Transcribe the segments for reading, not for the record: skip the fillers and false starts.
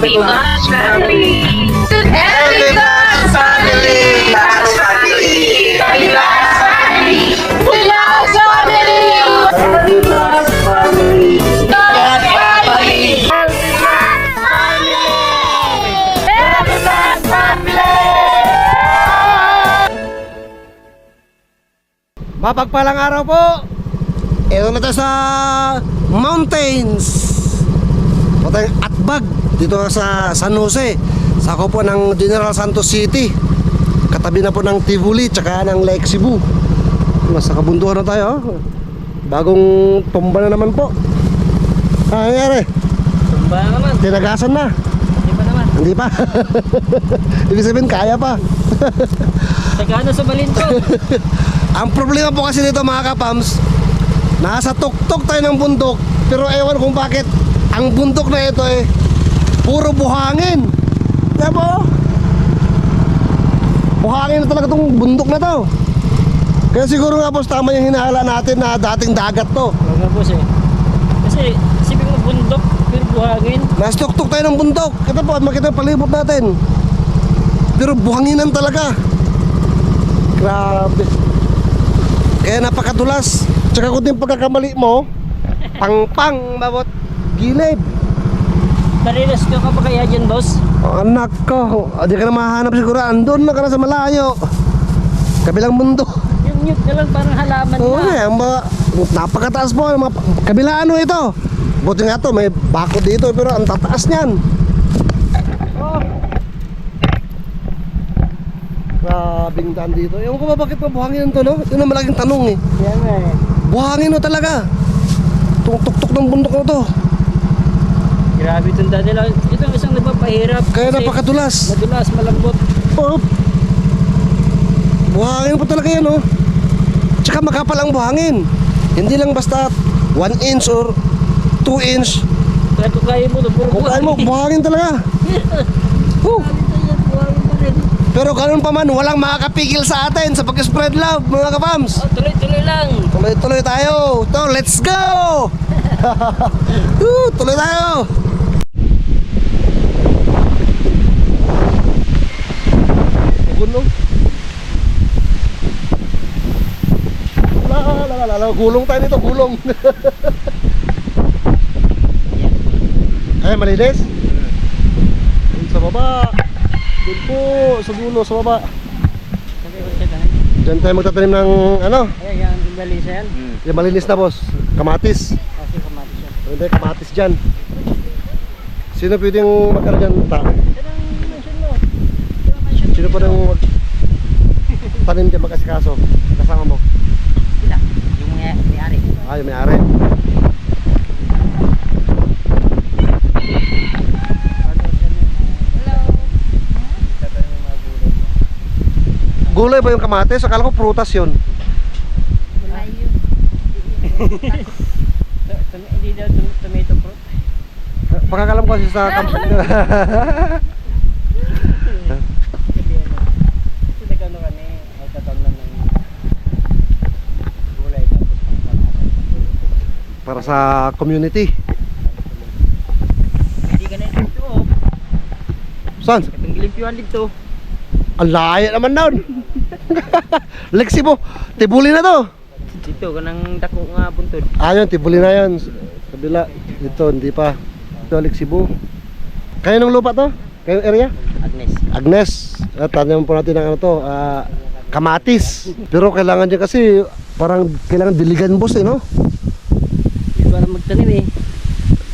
Happy Dance Family! Happy Dance Family! Dance Family! Happy Dance Family! Happy Dance Family! Happy Dance Family! Dance Family! Happy Dance Family! Happy Dance Family! Mapagpalang araw po. Ito na tayo sa mountains. Patay Atbag dito sa San Jose, sa po ng General Santos City. Katabi na po ng Tivoli tsaka ng Lake Cebu. Nasa kabundukan na tayo. Bagong tumba na naman po. Ano nangyari? Tumba na naman. Tinagasan na. Hindi pa naman. Hindi pa. Ibig sabihin kaya pa. Sagana sa Balinto. Ang problema po kasi dito mga kapams, nasa tuktok tayo ng bundok, pero ewan kung bakit ang bundok na ito puro buhangin. Diba po? Buhangin na talaga itong bundok na to. Kaya siguro nga po tama yung hinahala natin na dating dagat to. Huwag nga po siya. Kasi isipin mo bundok, pero buhangin. Nasa tuktok tayo ng bundok. Ito po, makita yung palibot natin. Pero buhanginan talaga. Grabe. Kaya napakadulas. Tsaka kung din pagkakamali mo, pang-pang, mabot, gilid. Narinas ka pa kaya dyan, boss? Oh, anak ko, di ka na mahanap siguro. Andun na ka na sa malayo. Kabilang mundo. Yung mute na lang parang halaman Oo na. ang mga napakataas po. Kabilang ano ito. Buti nga to, may bako dito, pero ang tataas niyan. Oh. Grabing daan dito. Ewan ko ba bakit mabuhangin to, no? Yun ang malaking tanong Kaya nga eh. Buhangin no talaga. Itong tuktok ng bundok na to. Grabe itong dati lang. Ito ang isang nagpapahirap. Kaya kasi napakadulas. madulas, malambot. Oh. Buhangin po talaga yan, oh. Tsaka makapal ang buhangin. Hindi lang basta 1 inch or 2 inch. Kaya kung kaya mo, puro Kung kaya mo, buhangin talaga. Buhangin pa rin. Pero ganun pa man, walang makakapigil sa atin sa pag-spread love, mga kapams. Oh, tuloy-tuloy lang. Tuloy-tuloy tayo. To, let's go! Tuloy tayo. Gulong. Gulong tayo nito, gulong. Ay, malinis? Dun sa baba. Dun po, sa dulo, sa baba. Sabi ko siya dahil. Diyan tayo magtatanim ng ano? Ayan, yung balisa yan. Yung malinis na boss, kamatis. Okay, kamatis yan. Hindi, kamatis dyan. Sino pwedeng magkano dyan? Yan ang mention mo. Yan ang mention mo. Sino pa nang tanim dyan magkasikaso? Kasama mo? Sila, yung may-ari. Ah, yung may-ari. Gulay ba yung kamatis? Akala ko prutas yun. Wala yun. Hindi daw tomato fruit. Pagkakalam ko kasi sa Sabi ano. Kasi nagano kami, ay tatamnan ng gulay tapos ang kamatis. para sa community. Hindi ka na dito. Saan? Katong gilimpyuan dito. Ang layo naman doon. Lexi mo, Tibuli na to. Dito, kanang dako nga buntod. Ayun, Tibuli na yun. Kabila, dito, hindi pa. Ito, Lexibu. Kayo ng lupa to? Kayong area? Agnes. Agnes. At tanong po natin ng ano to, kamatis. Pero kailangan dyan kasi, parang kailangan diligan boss no? Hindi para magtanim eh.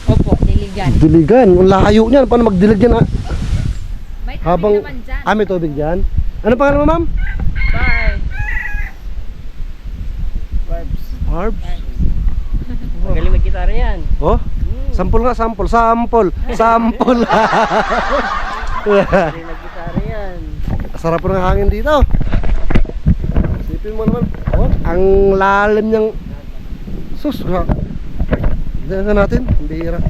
Opo, diligan. Diligan, ang layo niyan. Paano magdilig yan? May tubig Habang, naman dyan. may tubig dyan. Ano pangalan mo ma'am? Bye! Barbs. Herbs. Magaling mag-gitara yan. Oh? Sampol nga, sampol. Sampol. Sampol. Magaling mag-gitara yan. Sarap po ng hangin dito. Sipin mo naman. Oh, ang lalim niyang sus. Tignan natin. Bihira.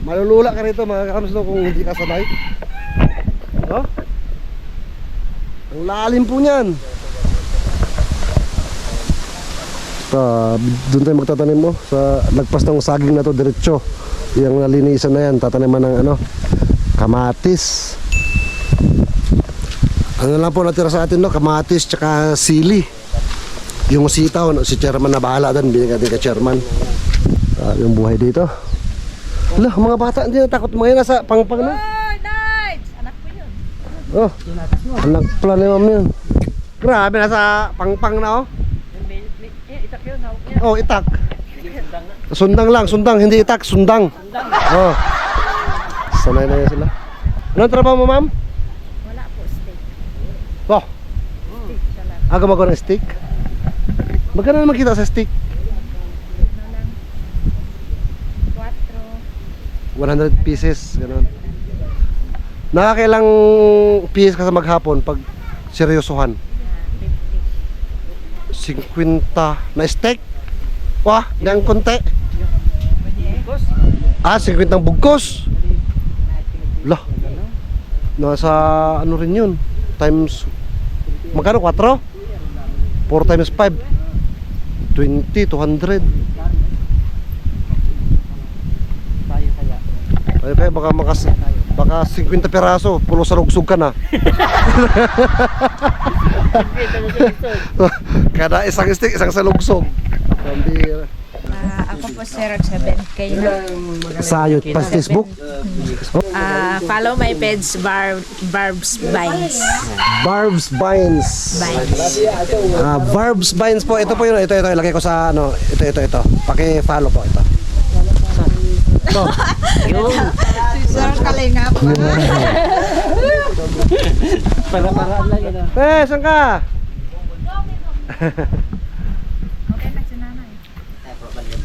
Malulula ka rito mga kakams kung hindi ka sanay. Oh? Ang lalim po niyan. Doon tayo magtatanim mo sa lagpas ng saging na to diretso Yung nalinisan na yan, tataniman ng ano, kamatis. Ano lang po natira sa atin, no? Kamatis tsaka sili. Yung sitaw, no? Si chairman na bahala doon, binigyan din ka chairman. Yung buhay dito. Wala, mga bata hindi natakot mga yun, nasa pangpang na. Oh, nice! Anak ko yun. Oh, anak pala ni ma'am yun. Grabe, nasa pangpang na, oh. Itak yun, hawak niya. Oh, itak. Sundang lang, sundang, hindi itak, sundang. Oh. Sanay na yan sila. Anong trabaho mo, ma'am? Wala po, steak. Oh, Steak talaga. gumagawa ng steak. Magkano naman kita sa steak? Ano lang? 4. 100 pieces, gano'n. Nakakailang pieces ka sa maghapon pag seryosohan? 50 na steak? Wah, yang konti. 50 bugkos. Lah. Nasa ano rin yun? Times magkano? 4? 4 times 5 20, 200. Ay kaya baka 50 peraso, pulo sa lugsog ka na. Kada isang stick, isang sa lugsog. Hindi. Ako po si Roxabeth kayo na. Sayot pa sa Facebook. Follow my page Barbs Vines. Barbs Vines. Barbs Vines po. Ito po yun. Ito. Ilagay ko sa ano. Ito. Paki-follow po ito. Ito. Sir Kalinga po. Para-paraan lang yun. Saan ka? Okay na si nanay.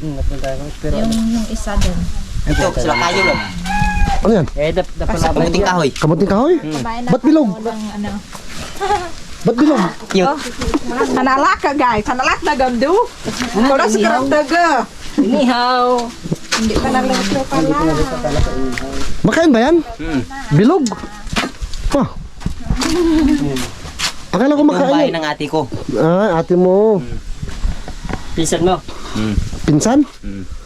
Napunta ko. Pero Yung isa din. Ito, sila kayo lang. Ano yan? napalaban Kamuting kahoy. Kamuting kahoy? Kumain na Ba't bilog? ako ng ano. Ba't bilog? Hanalak ka guys, hanalak na gandu. Kalau sekarang taga, Inihaw. hindi ka nalito pala. Makain ba yan? Bilog? Ah. Akala ko Ito ang bahay makain. ng ate ko. Ate mo. Pisan mo. Pinsan?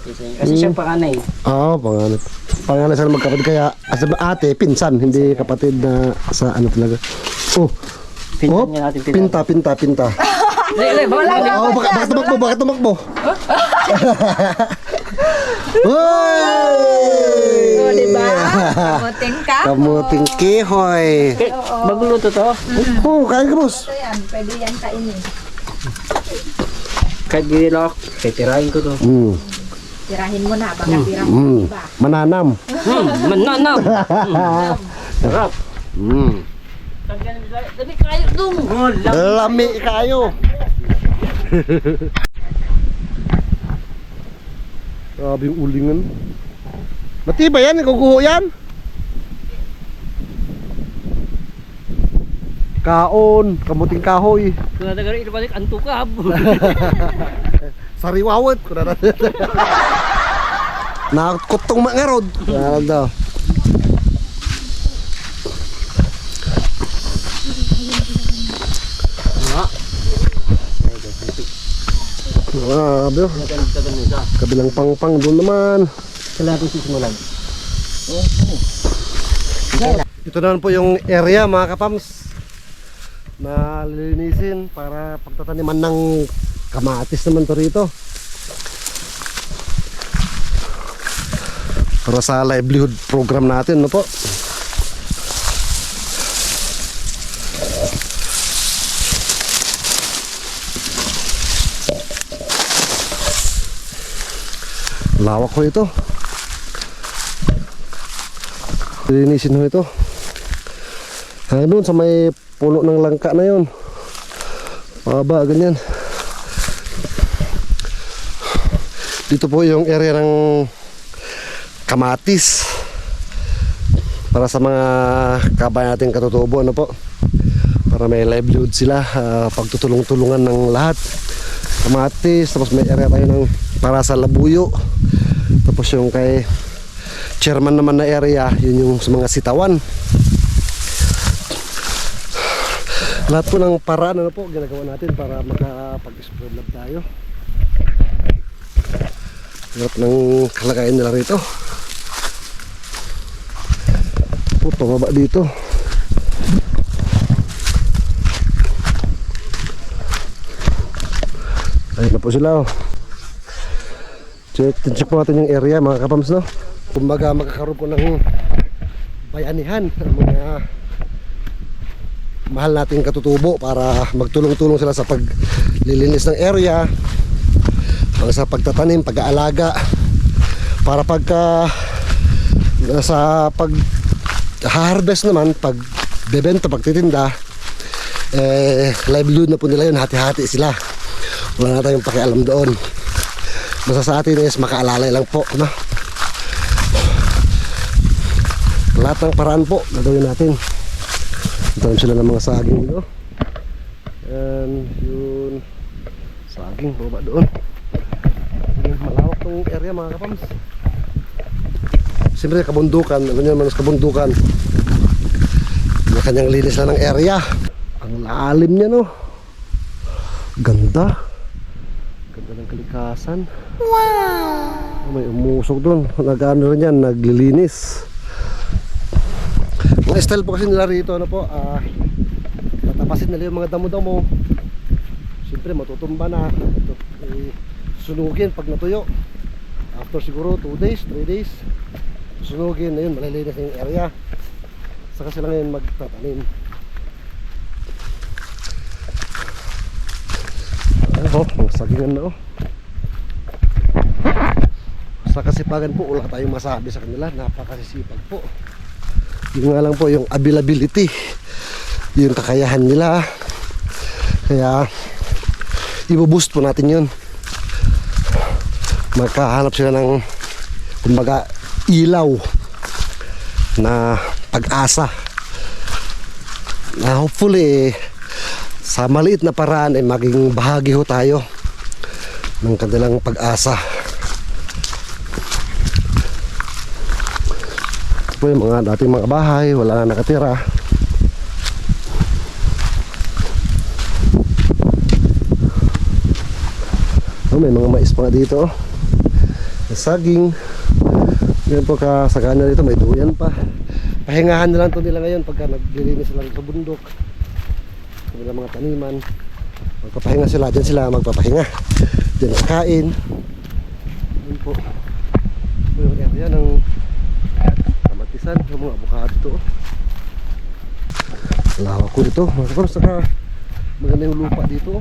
Kasi siya panganay. Oo, panganay. Panganay sila magkapatid. Kaya as ate, pinsan. Hindi kapatid na sa ano talaga. Oh. Pinsan Oh, niya natin pinsan. pinta. Oh, bakit tumakbo? Hoy! Oh, diba? Kamuting ka. Kamuting kihoy. Magluluto to. Oh, kain ka, boss. Ito yan, pwede yan kainin. Kahit ginilok, titirahin ko to. Tirahin mo na, baka tira mo. Diba? Mananam. Mananam. Sarap. Dami kayo dong. Lami kayo. Grabe yung ulingan. Matibay yan, ikukuho yan. Kaon, kamuting kahoy. Kung nagagari, ilabalik ang tukab. Sariwawat ko na natin. Nakakutong mga rod. Ano daw? Grabe. Kabilang pangpang doon naman. Kailangan sisimulan. Ito naman po yung area mga kapams na lilinisin para pagtataniman ng kamatis naman to rito. Para sa livelihood program natin, no po. Lawak ko ito. Lilinisin ho ito. Doon sa may puno ng langka na yon. Paba, ganyan. Dito po yung area ng kamatis. Para sa mga kabayan natin katutubo, ano po. Para may livelihood sila, pagtutulong-tulungan ng lahat. Kamatis, tapos may area tayo ng para sa labuyo. Tapos yung kay chairman naman na area, yun yung sa mga sitawan. Lahat po ng paraan ano po ginagawa natin para makapag-spread love tayo. Hirap ng kalagayan nila rito. po, tumaba dito. Ayun na po sila, oh. Check po natin yung area, mga kapams, no? Kumbaga magkakaroon po ng bayanihan ang mga mahal nating katutubo para magtulong-tulong sila sa paglilinis ng area, sa pagtatanim, pag-aalaga, para pagka sa pag-harvest naman, pag bebenta, pagtitinda, livelihood na po nila yun, hati-hati sila. Wala na tayong pakialam doon. Basta sa atin is makaalalay lang po, no? Lahat ng paraan po gagawin natin. Ito sila ng mga saging dito. And yun, saging baba doon. Malawak tong area, mga kapams. Siyempre kabundukan, ano nyo naman sa kabundukan, may kanyang linis na ng area. Ang lalim niya, no? Ganda. Ganda ng kalikasan. Wow! May umusok doon. Nag-ano rin yan, naglilinis. Mga style po kasi nila rito, ano po, tatapasin nila yung mga damo-damo. Siyempre matutumba na. Sunugin pag natuyo. After siguro 2 days, 3 days, sunugin na yun, malilinis na yung area. Saka sila ngayon magtatanim. Oh, ang sagingan na, oh. Sa kasipagan po, wala tayong masabi sa kanila. Napakasisipag po. Yun nga lang po, yung availability, yung kakayahan nila. Kaya ibuboost po natin yun. Magkahanap sila ng, kumbaga, ilaw na pag-asa na hopefully sa maliit na paraan ay maging bahagi ho tayo ng kanilang pag-asa. Ito po yung mga dating mga bahay, wala na nakatira. Oh, may mga mais pa nga dito, oh. May saging. Yan po, kasagahan na dito, may duyan pa. Pahingahan na lang ito nila ngayon pagka naglilinis sila sa bundok, sa mga taniman. Magpapahinga sila, dyan sila magpapahinga, dyan kakain. Yan po, ito yung area ng kamatisan, yung mga avocado ito. Lawak ko dito, saka maganda yung lupa dito.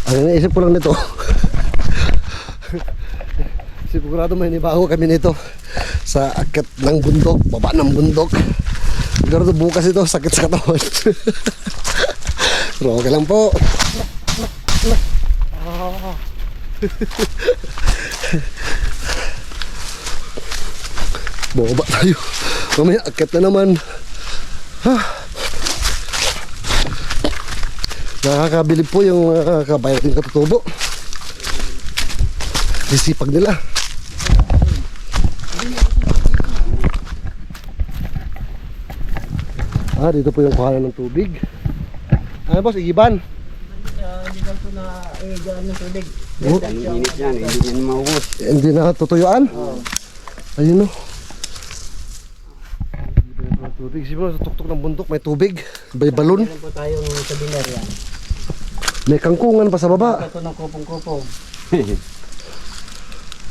Ang naisip ko lang nito, sigurado may nibago kami nito sa akit ng bundok, baba ng bundok. Sigurado bukas ito, sakit sa katawan. Pero okay lang po. Baba tayo, mamaya akit na naman. Nakakabilib po yung kabayan natin katutubo. Sisipag nila. Dito po yung kuhanan ng tubig. Ano boss, igiban? Hindi lang ito na gaan ng tubig. Init yan, hindi yan maubos. Hindi na tutuyuan? Ayun, no. Tubig, siguro sa tuktok ng bundok may tubig, may balon. Meron po tayong sabiner yan. May kangkungan pa sa baba. Ito ng kupong-kupong.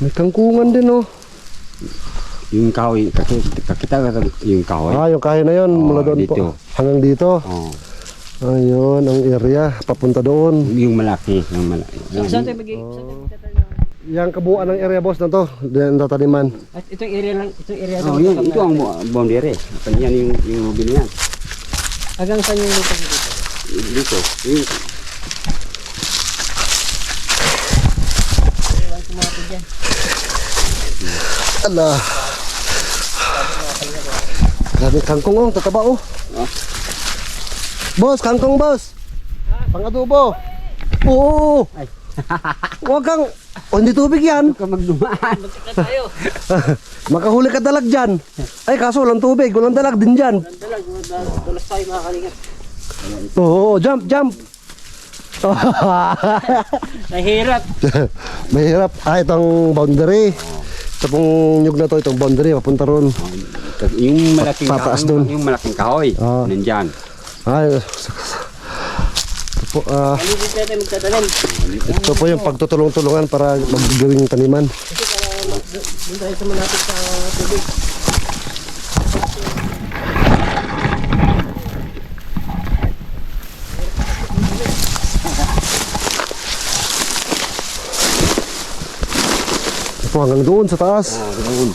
May kangkungan din, oh. Yung kahoy, kakita ka yung kahoy. Yung kahoy na yun, mula doon dito. po. Hanggang dito. Oh, Ayun, ang area, papunta doon. yung malaki, yung malaki. Saan tayo mag-i-tatanim? Yang kabuuan ng area, boss, na to. Diyan tataniman. At itong area lang, itong area Oh, yun, ito ang boundary. Yan yung ruby na yan. Hanggang saan yung lupa dito? Dito, yung Iwan sumapit dyan. Ala. Grabe kangkong, oh, tataba, oh. Boss, kangkong, boss. Pang-adobo. Oo. Ay. Huwag kang O hindi tubig yan. Huwag ka magdumaan. Magkita tayo. Makahuli ka dalag dyan. Ay kaso walang tubig, walang dalag din dyan. Dalag, dalas tayo mga kalingap. Oo, jump, jump. Nahirap. Mahirap. Ah, itong boundary. Ito pong nyug na to, itong boundary, papunta ron. Yung malaking Pataas kahoy, dun. yung malaking kahoy, Ah. nandyan. Ay, ito po, Paligid tayo magtatanim. ito po yung pagtutulong-tulungan para maggawing taniman. Doon tayo sa malapit sa tubig. Ito po hanggang doon sa taas. Oh, doon.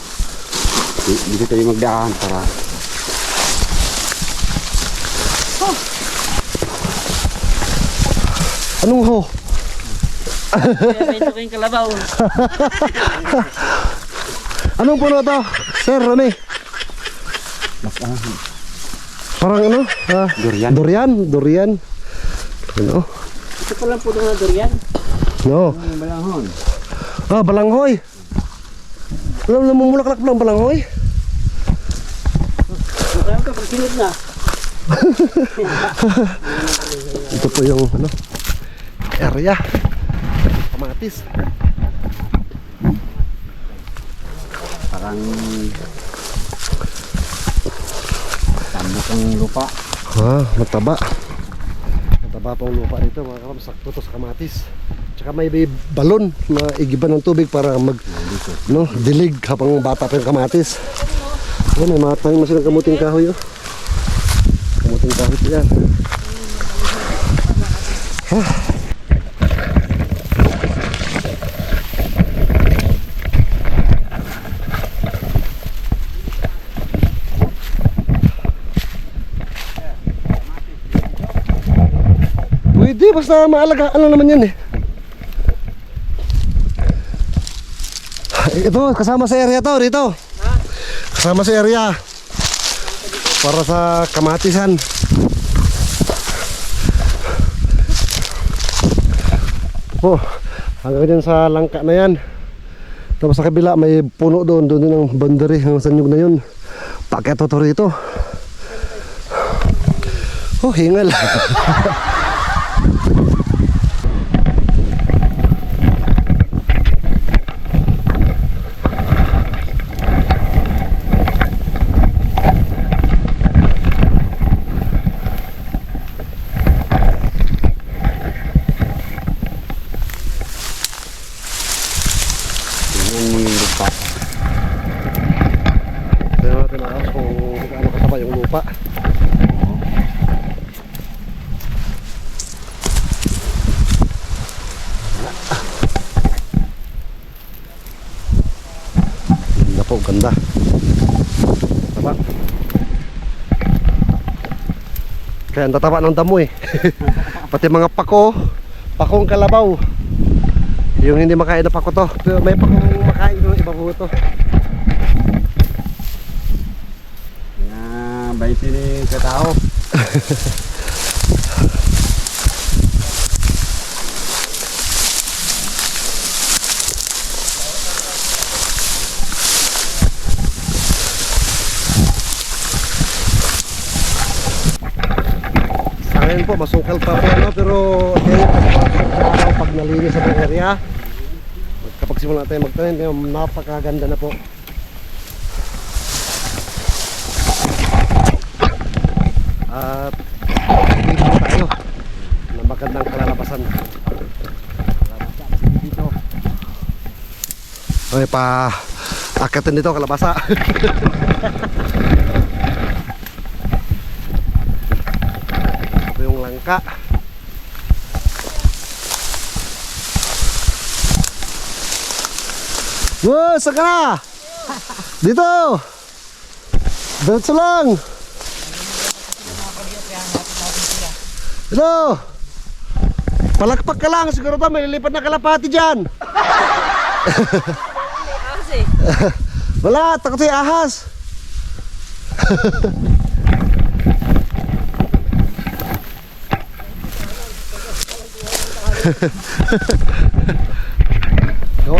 Dito tayo magdaan para Anong ho? Kaya may ito kayong kalabaw. Anong puno to? Sir, Rene? Parang ano? Durian. Durian, durian. Ano? Ito pa lang po na durian. No. Ang balahon. Ah, balanghoy. Alam mo, namumulaklak lang balanghoy. Magkano ka pag sinod na? Ito po yung ano, area. Kamatis. Parang tambok ang lupa. Ah, mataba. Mataba pang lupa dito, mga kapam. Sakto to sa kamatis. Tsaka may balon na igiban ng tubig para no, dilig habang bata pa yung kamatis. Ayan, may mga tayo masinang kamuting kahoy. Oh. Kamuting kahoy po yan. Pwede, basta maalagaan lang naman yan eh. Ito, kasama sa area to, dito. Kasama sa area. Para sa kamatisan. Oh, hanggang dyan sa langka na yan. Tapos sa kabila may puno doon, doon din ang boundary hanggang sa nyug na yun. Paketo to rito. Oh, hingal. Yung lupa. Tignan natin na kung gaano kataba yung lupa. Ganda po, ganda. Taba. Kaya ang tataba ng damo eh. Pati mga pako, pakong kalabaw. Yung hindi makain na pako to. Pero may pakong makain ng iba po to. Na 20 ni katao. Sa ngayon po, masukal pa po ano, pero pag nalinis sa area, kapag simula tayo magtanim, napakaganda na po. At dito po tayo na magandang kalalabasan. Dito. Ay pa akitin dito kalabasa. Ito yung langka. Wow, saan ka na? Dito! Diretso lang! Dito! Palakpak ka lang, siguro to may lilipad na kalapati dyan! Wala, takot yung ahas!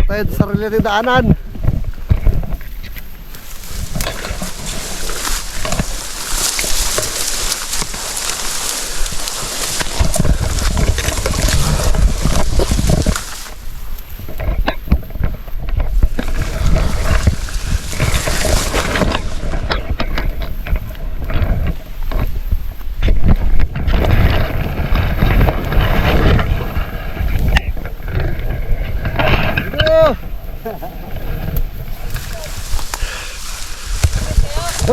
tayo sa sarili nating daanan.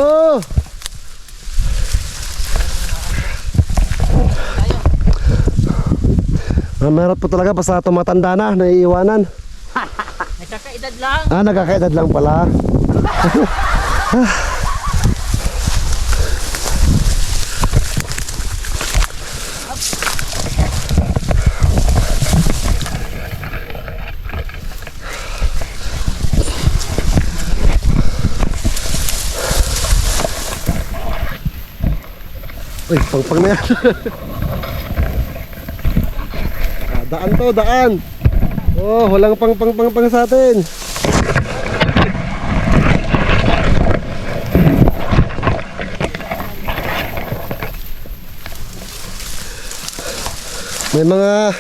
Oh! Mahirap po talaga basta tumatanda na, naiiwanan. Nagkakaedad lang. Nagkakaedad lang pala. Uy, pang na yan. Daan to, daan. Oh, walang pang sa atin. May mga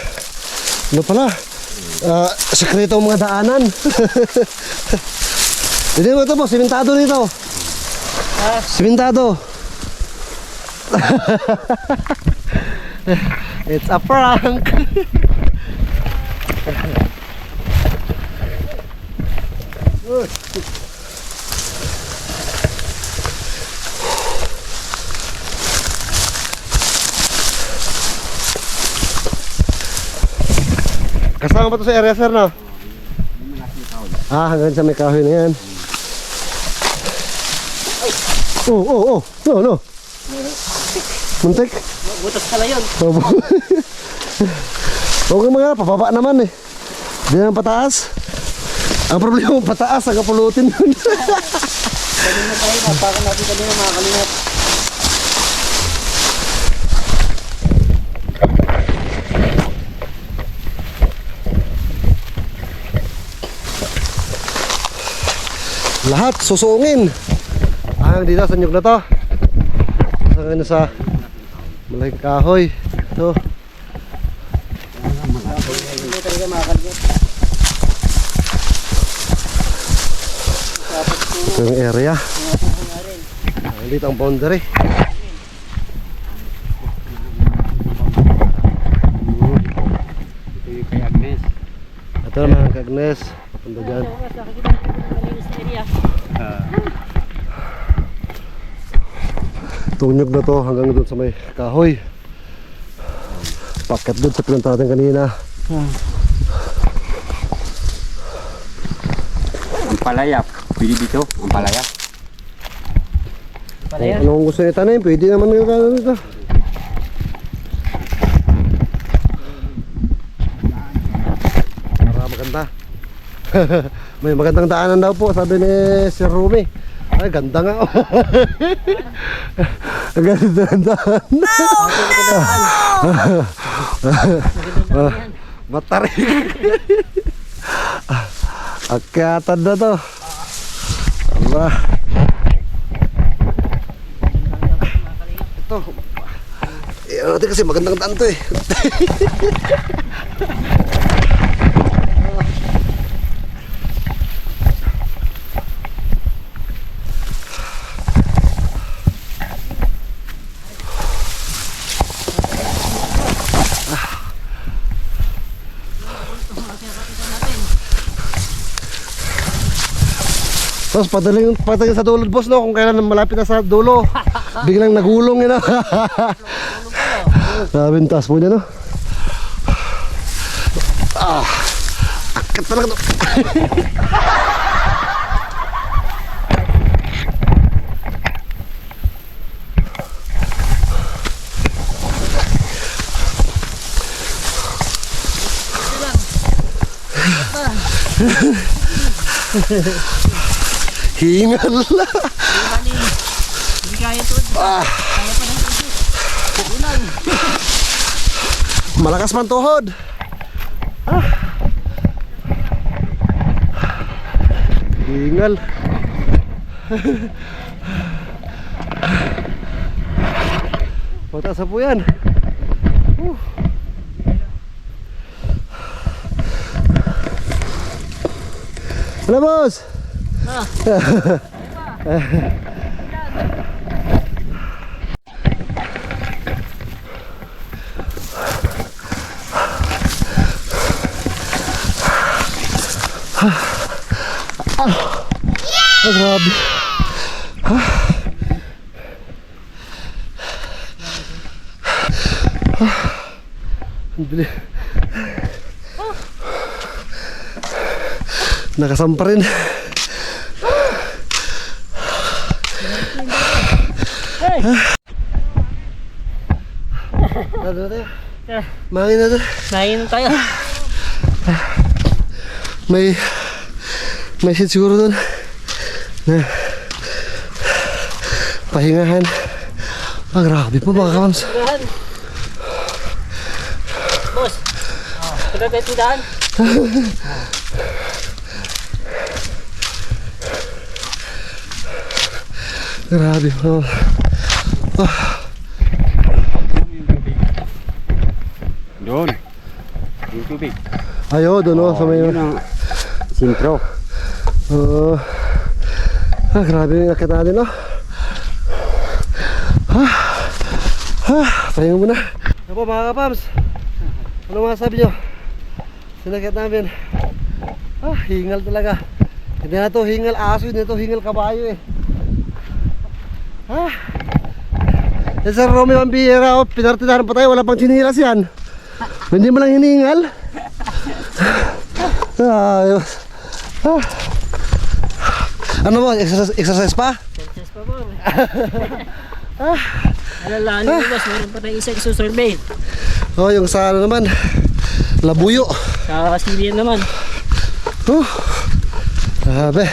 ano pala? Sekreto mga daanan. Hindi mo ito po, simentado dito. Simentado. It's a prank. Kasama ba ito sa area, sir, no? Hanggang sa may kahoy na yan. Oh, no. Muntik? Butas pala yun. Huwag kang mga pababa naman eh. Hindi naman pataas. Ang problema pataas, ang kapulutin nun. Kanina tayo, napakan natin kanina mga kalingap. Lahat susuungin. Dito sa nyug na to. Sa malaking kahoy. Ito. Ito yung area. Dito ang boundary. Ito yung kay Agnes. Ito naman ang Agnes. Papunta dyan. Itong nyug na to hanggang doon sa may kahoy. Paket doon sa pinunta natin kanina. Ang palaya. Pwede dito. Ang palaya. Kung anong gusto niya tanim, pwede naman yung tanim dito. Para maganda. May magandang daanan daw po, sabi ni Sir Rumi. Ay, ganda nga. Ganda ang daan. Matarik. Akyatan na to. Allah. Ito. Natin kasi magandang daan to eh. Tapos padaling sa dulo, boss, no? Kung kailan malapit na sa dulo, biglang nagulong yun, no? Sabi yung taas po niya, no? Akat talaga, no? Hingal na. Hindi kaya ito. Kaya pa ng ito. Malakas man tuhod. Hingal. Mataas na po yan. Ano boss? Oh, grabe. Ang bilis. Nakasampa rin. Ano tayo? Mahangin na tayo. Nainom tayo. May seat siguro doon. Na pahingahan. Ah, grabe po mga kamams. Boss. Kada tayo tindahan. Grabe po. Doon. Yung tubig. Ayo, doon oh, sa may... Yun ang sintro. Grabe yung nakita natin, no? Pahinga muna. Ano po mga kapams? Ano masasabi nyo? Sinakit namin. Hingal talaga. Hindi na to hingal aso, hindi na to hingal kabayo eh. Yan sa Romeo ang bihira, pinartinahan pa tayo, wala pang chinilas yan. Hindi mo lang hiningal. Ayos. Ano mo, exercise pa? Exercise pa po. Alala, ano boss, meron pa tayong isa survey. Oh, yung sa ano naman, Labuyo. Sa Silian naman. Grabe.